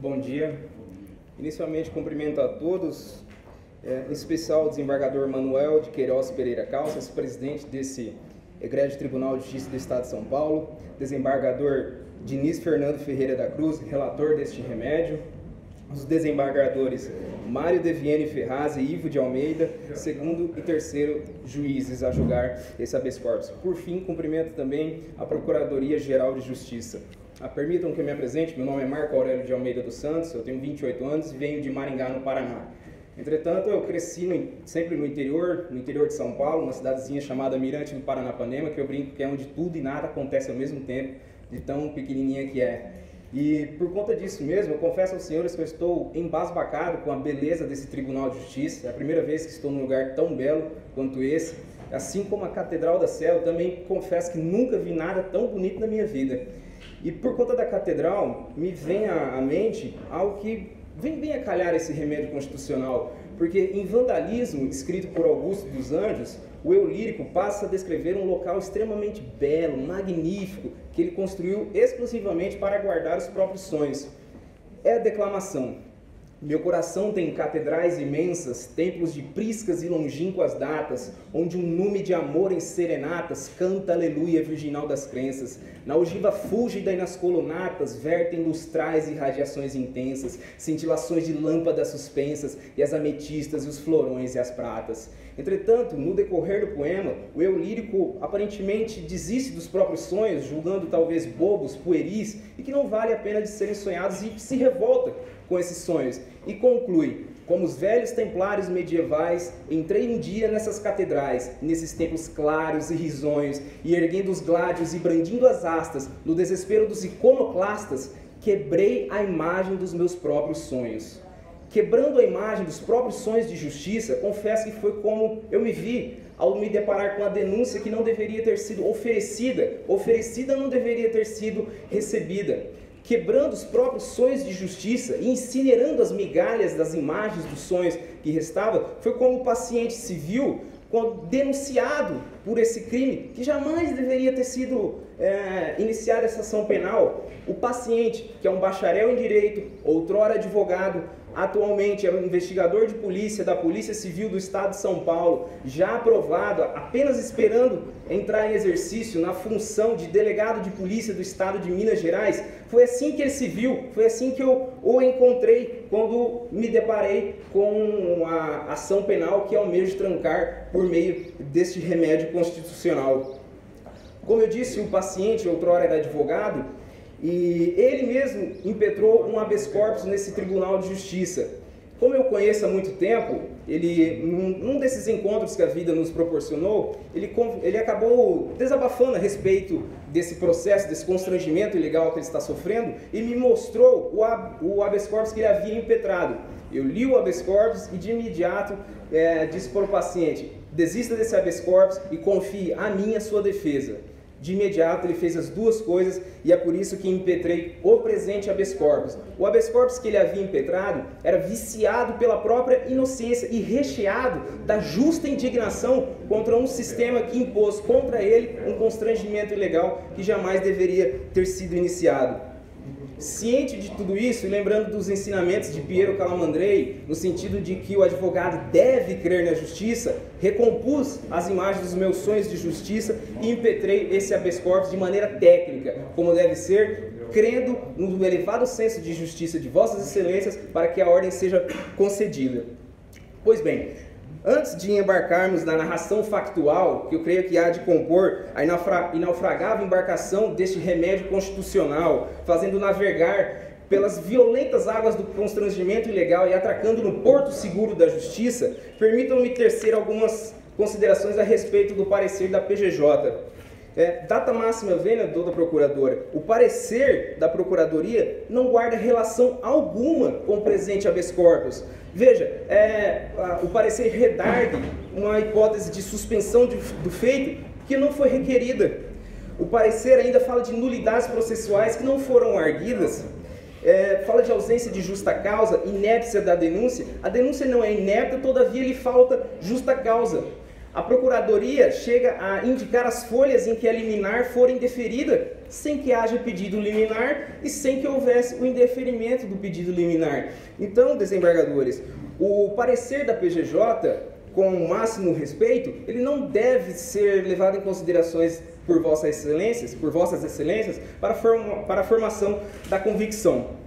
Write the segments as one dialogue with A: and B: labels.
A: Bom dia. Inicialmente, cumprimento a todos, em especial o desembargador Manuel de Queiroz Pereira Calças, presidente desse Egrégio Tribunal de Justiça do Estado de São Paulo, desembargador Diniz Fernando Ferreira da Cruz, relator deste remédio, os desembargadores Mário Deviene Ferraz e Ivo de Almeida, segundo e terceiro juízes a julgar esse habeas corpus. Por fim, cumprimento também a Procuradoria-Geral de Justiça. Permitam que eu me apresente, meu nome é Marco Aurélio de Almeida dos Santos, eu tenho 28 anos e venho de Maringá, no Paraná. Entretanto, eu cresci sempre no interior de São Paulo, uma cidadezinha chamada Mirante do Paranapanema, que eu brinco que é onde tudo e nada acontece ao mesmo tempo, de tão pequenininha que é. E por conta disso mesmo, eu confesso aos senhores que eu estou embasbacado com a beleza desse Tribunal de Justiça. É a primeira vez que estou num lugar tão belo quanto esse. Assim como a Catedral da Sé, eu também confesso que nunca vi nada tão bonito na minha vida. E por conta da Catedral, me vem à mente algo que vem bem a calhar esse remédio constitucional. Porque em Vandalismo, escrito por Augusto dos Anjos, o eu lírico passa a descrever um local extremamente belo, magnífico, que ele construiu exclusivamente para guardar os próprios sonhos. É a declamação. Meu coração tem catedrais imensas, templos de priscas e longínquas datas, onde um nume de amor em serenatas canta aleluia virginal das crenças. Na ogiva fúlgida e nas colunatas vertem lustrais e radiações intensas, cintilações de lâmpadas suspensas, e as ametistas e os florões e as pratas. Entretanto, no decorrer do poema, o eu lírico aparentemente desiste dos próprios sonhos, julgando talvez bobos, pueris, e que não vale a pena de serem sonhados, e se revolta com esses sonhos, e conclui: como os velhos templários medievais, entrei um dia nessas catedrais, nesses templos claros e risonhos, e erguendo os gládios e brandindo as astas, no desespero dos iconoclastas, quebrei a imagem dos meus próprios sonhos. Quebrando a imagem dos próprios sonhos de justiça, confesso que foi como eu me vi ao me deparar com a denúncia que não deveria ter sido oferecida não deveria ter sido recebida. Quebrando os próprios sonhos de justiça e incinerando as migalhas das imagens dos sonhos que restava, foi como o paciente se viu denunciado por esse crime, que jamais deveria ter sido iniciada essa ação penal. O paciente, que é um bacharel em Direito, outrora advogado, atualmente é um investigador de polícia da Polícia Civil do Estado de São Paulo, já aprovado, apenas esperando entrar em exercício na função de delegado de polícia do Estado de Minas Gerais. Foi assim que ele se viu, foi assim que eu o encontrei quando me deparei com a ação penal que almejo trancar por meio deste remédio constitucional. Como eu disse, o paciente outrora era advogado, e ele mesmo impetrou um habeas corpus nesse Tribunal de Justiça. Como eu conheço há muito tempo, num desses encontros que a vida nos proporcionou, ele acabou desabafando a respeito desse processo, desse constrangimento ilegal que ele está sofrendo, e me mostrou o habeas corpus que ele havia impetrado. Eu li o habeas corpus e de imediato disse para o paciente: desista desse habeas corpus e confie a mim e a sua defesa. De imediato ele fez as duas coisas, e é por isso que impetrei o presente habeas corpus. O habeas corpus que ele havia impetrado era viciado pela própria inocência e recheado da justa indignação contra um sistema que impôs contra ele um constrangimento ilegal que jamais deveria ter sido iniciado. Ciente de tudo isso e lembrando dos ensinamentos de Piero Calamandrei, no sentido de que o advogado deve crer na justiça, recompus as imagens dos meus sonhos de justiça e impetrei esse habeas corpus de maneira técnica, como deve ser, crendo no elevado senso de justiça de Vossas Excelências para que a ordem seja concedida. Pois bem, antes de embarcarmos na narração factual, que eu creio que há de compor a inaufragável embarcação deste remédio constitucional, fazendo navegar pelas violentas águas do constrangimento ilegal e atracando no porto seguro da justiça, permitam-me tecer algumas considerações a respeito do parecer da PGJ. Data máxima vênia da Procuradora. O parecer da Procuradoria não guarda relação alguma com o presente habeas corpus. Veja, o parecer redargue uma hipótese de suspensão do feito que não foi requerida. O parecer ainda fala de nulidades processuais que não foram arguidas. Fala de ausência de justa causa, inépcia da denúncia. A denúncia não é inépta, todavia lhe falta justa causa. A Procuradoria chega a indicar as folhas em que a liminar for indeferida sem que haja pedido liminar e sem que houvesse o indeferimento do pedido liminar. Então, desembargadores, o parecer da PGJ, com o máximo respeito, ele não deve ser levado em considerações por vossas excelências, para a formação da convicção.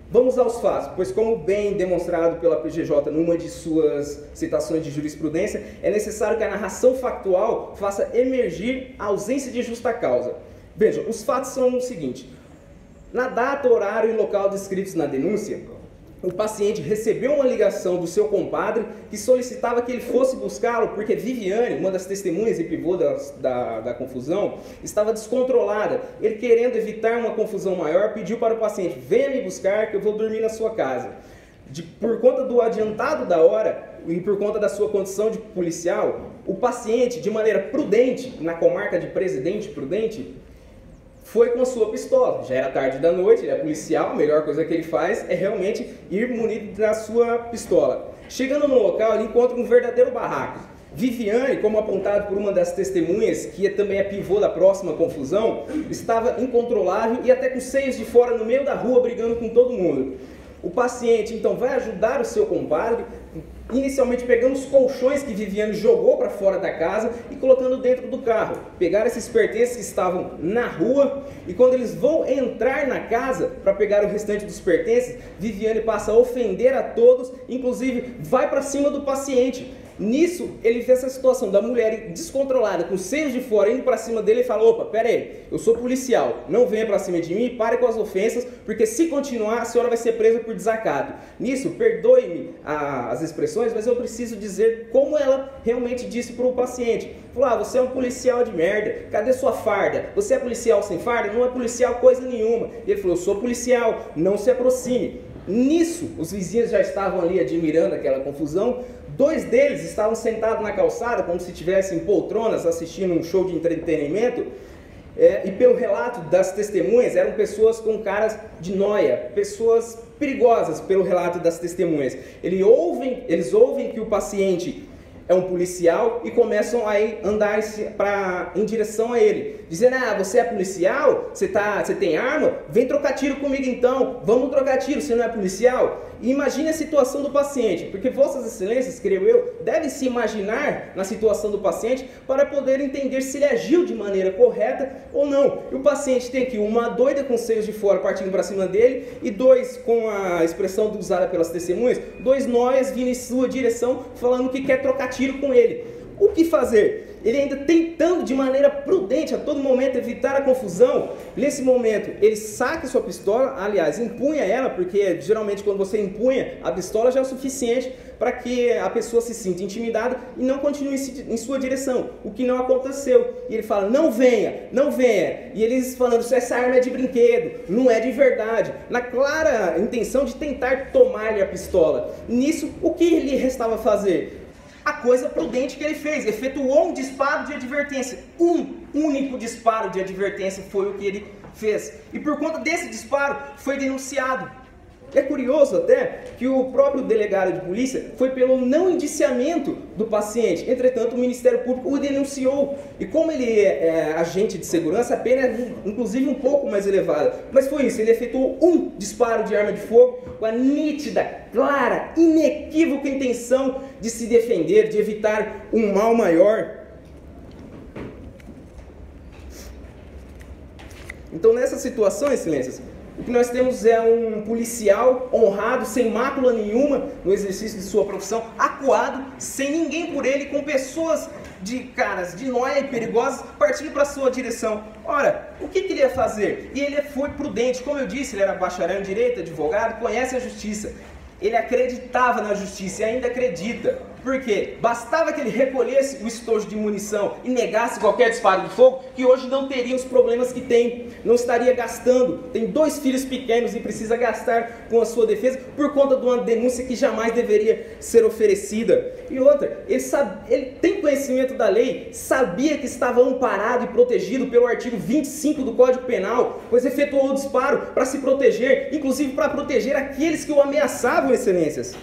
A: Vamos aos fatos, pois como bem demonstrado pela PGJ numa de suas citações de jurisprudência, é necessário que a narração factual faça emergir a ausência de justa causa. Vejam, os fatos são o seguinte: na data, horário e local descritos na denúncia, o paciente recebeu uma ligação do seu compadre que solicitava que ele fosse buscá-lo porque Viviane, uma das testemunhas e pivô da confusão, estava descontrolada. Ele, querendo evitar uma confusão maior, pediu para o paciente: venha me buscar que eu vou dormir na sua casa. Por conta do adiantado da hora e por conta da sua condição de policial, o paciente, de maneira prudente, na comarca de Presidente Prudente, foi com a sua pistola. Já era tarde da noite, ele é policial, a melhor coisa que ele faz é realmente ir munido da sua pistola. Chegando no local, ele encontra um verdadeiro barraco. Viviane, como apontado por uma das testemunhas, que também é pivô da próxima confusão, estava incontrolável e até com seios de fora no meio da rua, brigando com todo mundo. O paciente, então, vai ajudar o seu compadre, inicialmente pegando os colchões que Viviane jogou para fora da casa e colocando dentro do carro. Pegaram esses pertences que estavam na rua e quando eles vão entrar na casa para pegar o restante dos pertences, Viviane passa a ofender a todos, inclusive vai para cima do paciente. Nisso, ele vê essa situação da mulher descontrolada, com seios de fora, indo para cima dele e fala: opa, pera aí, eu sou policial, não venha para cima de mim, pare com as ofensas, porque se continuar, a senhora vai ser presa por desacato. Nisso, perdoe-me as expressões, mas eu preciso dizer como ela realmente disse para o paciente. Falou: ah, você é um policial de merda, cadê sua farda? Você é policial sem farda? Não é policial coisa nenhuma. E ele falou: eu sou policial, não se aproxime. Nisso, os vizinhos já estavam ali admirando aquela confusão. Dois deles estavam sentados na calçada, como se tivessem poltronas, assistindo um show de entretenimento. E pelo relato das testemunhas, eram pessoas com caras de nóia, pessoas perigosas pelo relato das testemunhas. Eles ouvem que o paciente é um policial e começam a andar em direção a ele, dizendo: ah, você é policial? Você tem arma? Vem trocar tiro comigo então, vamos trocar tiro, você não é policial? E imagine a situação do paciente, porque vossas excelências, creio eu, devem se imaginar na situação do paciente para poder entender se ele agiu de maneira correta ou não. E o paciente tem aqui uma doida com seios de fora partindo para cima dele e dois, com a expressão usada pelas testemunhas, dois nóias vindo em sua direção falando que quer trocar tiro com ele. O que fazer? Ele ainda tentando de maneira prudente, a todo momento, evitar a confusão. Nesse momento, ele saca sua pistola, aliás, empunha ela, porque geralmente quando você empunha a pistola já é o suficiente para que a pessoa se sinta intimidada e não continue em sua direção, o que não aconteceu. E ele fala: não venha, não venha. E eles falando: essa arma é de brinquedo, não é de verdade, na clara intenção de tentar tomar-lhe a pistola. Nisso, o que lhe restava fazer? A coisa prudente que ele fez, efetuou um disparo de advertência. Um único disparo de advertência foi o que ele fez. E por conta desse disparo, foi denunciado. É curioso até que o próprio delegado de polícia foi pelo não indiciamento do paciente. Entretanto, o Ministério Público o denunciou. E como ele é agente de segurança, a pena é inclusive um pouco mais elevada. Mas foi isso, ele efetuou um disparo de arma de fogo com a nítida, clara, inequívoca intenção de se defender, de evitar um mal maior. Então, nessa situação, excelências, o que nós temos é um policial honrado, sem mácula nenhuma no exercício de sua profissão, acuado, sem ninguém por ele, com pessoas de nóia e perigosas partindo para a sua direção. Ora, o que ele ia fazer? E ele foi prudente, como eu disse, ele era bacharel em direito, advogado, conhece a justiça. Ele acreditava na justiça e ainda acredita. Por quê? Bastava que ele recolhesse o estojo de munição e negasse qualquer disparo de fogo, que hoje não teria os problemas que tem. Não estaria gastando. Tem 2 filhos pequenos e precisa gastar com a sua defesa por conta de uma denúncia que jamais deveria ser oferecida. E outra, ele tem conhecimento da lei, sabia que estava amparado e protegido pelo artigo 25 do Código Penal, pois efetuou o disparo para se proteger, inclusive para proteger aqueles que o ameaçavam, excelências.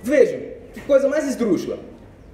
A: Vejam, que coisa mais esdrúxula.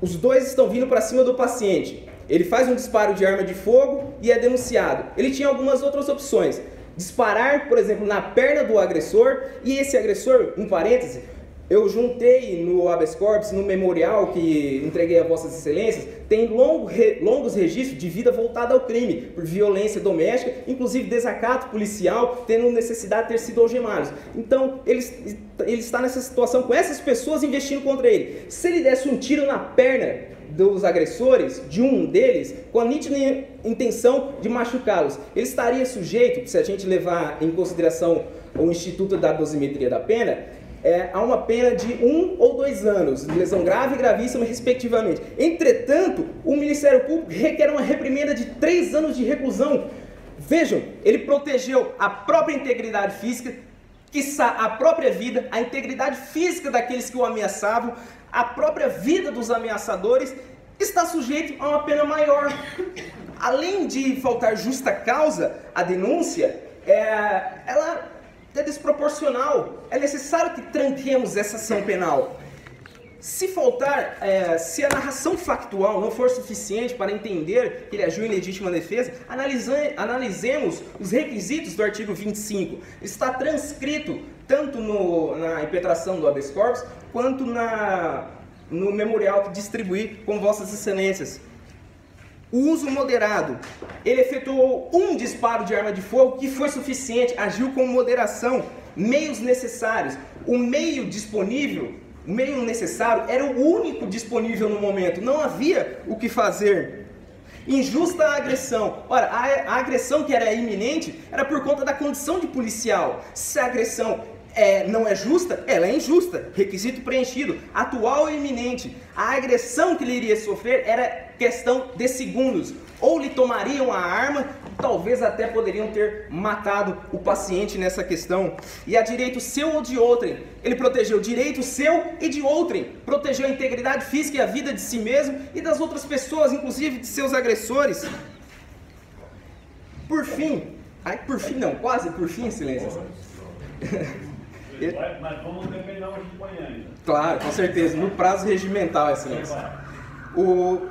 A: Os dois estão vindo para cima do paciente. ele faz um disparo de arma de fogo e é denunciado. Ele tinha algumas outras opções. Disparar, por exemplo, na perna do agressor, e esse agressor, um parêntese, eu juntei no habeas corpus, no memorial que entreguei a Vossas Excelências, tem longos registros de vida voltada ao crime, por violência doméstica, inclusive desacato policial, tendo necessidade de ter sido algemados. Então, ele está nessa situação com essas pessoas investindo contra ele. Se ele desse um tiro na perna dos agressores, de um deles, com a nítida intenção de machucá-los, ele estaria sujeito, se a gente levar em consideração o Instituto da Dosimetria da Pena, a uma pena de 1 ou 2 anos, lesão grave e gravíssima, respectivamente. Entretanto, o Ministério Público requer uma reprimenda de 3 anos de reclusão. Vejam, ele protegeu a própria integridade física, quiçá a própria vida, a integridade física daqueles que o ameaçavam, a própria vida dos ameaçadores, está sujeito a uma pena maior. Além de faltar justa causa à denúncia, ela é desproporcional. É necessário que tranquemos essa ação penal. Se faltar, se a narração factual não for suficiente para entender que ele agiu em legítima defesa, analisemos os requisitos do artigo 25. Está transcrito tanto na impetração do habeas corpus, quanto no memorial que distribuí com Vossas Excelências. O uso moderado. Ele efetuou um disparo de arma de fogo que foi suficiente, agiu com moderação, meios necessários. O meio disponível, o meio necessário, era o único disponível no momento, não havia o que fazer. Injusta agressão. Ora, a agressão que era iminente era por conta da condição de policial. Se a agressão não é justa, ela é injusta. Requisito preenchido. Atual e iminente. A agressão que ele iria sofrer era questão de segundos. Ou lhe tomariam a arma, talvez até poderiam ter matado o paciente nessa questão. E a direito seu ou de outrem. Ele protegeu direito seu e de outrem. Protegeu a integridade física e a vida de si mesmo e das outras pessoas, inclusive de seus agressores. Por fim, quase por fim, Excelências.
B: Mas vamos terminar hoje de manhã ainda.
A: Claro, com certeza, no prazo regimental, Excelência.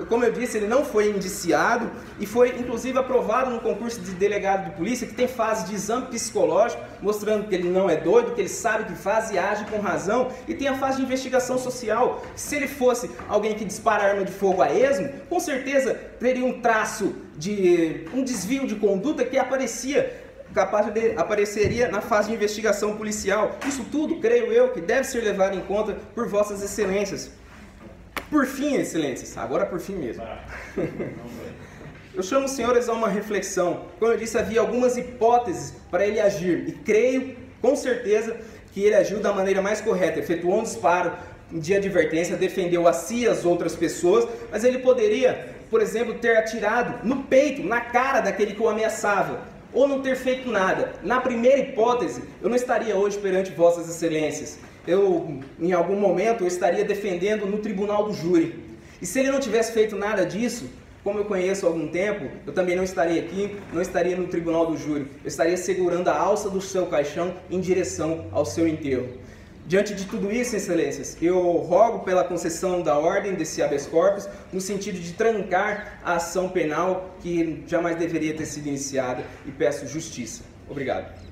A: Como eu disse, ele não foi indiciado e foi inclusive aprovado no concurso de delegado de polícia, que tem fase de exame psicológico, mostrando que ele não é doido, que ele sabe o que faz e age com razão, e tem a fase de investigação social. Se ele fosse alguém que dispara arma de fogo a esmo, com certeza teria um traço de um desvio de conduta que apareceria na fase de investigação policial. Isso tudo, creio eu, que deve ser levado em conta por Vossas Excelências. Por fim, Excelências, agora por fim mesmo. Eu chamo os senhores a uma reflexão. Como eu disse, havia algumas hipóteses para ele agir, e creio, com certeza, que ele agiu da maneira mais correta. Efetuou um disparo de advertência, defendeu a si e as outras pessoas, mas ele poderia, por exemplo, ter atirado no peito, na cara daquele que o ameaçava, ou não ter feito nada. Na primeira hipótese, eu não estaria hoje perante Vossas Excelências. Em algum momento, eu estaria defendendo no tribunal do júri. E se ele não tivesse feito nada disso, como eu conheço há algum tempo, eu também não estaria aqui, não estaria no tribunal do júri. Eu estaria segurando a alça do seu caixão em direção ao seu enterro. Diante de tudo isso, Excelências, eu rogo pela concessão da ordem desse habeas corpus, no sentido de trancar a ação penal que jamais deveria ter sido iniciada, e peço justiça. Obrigado.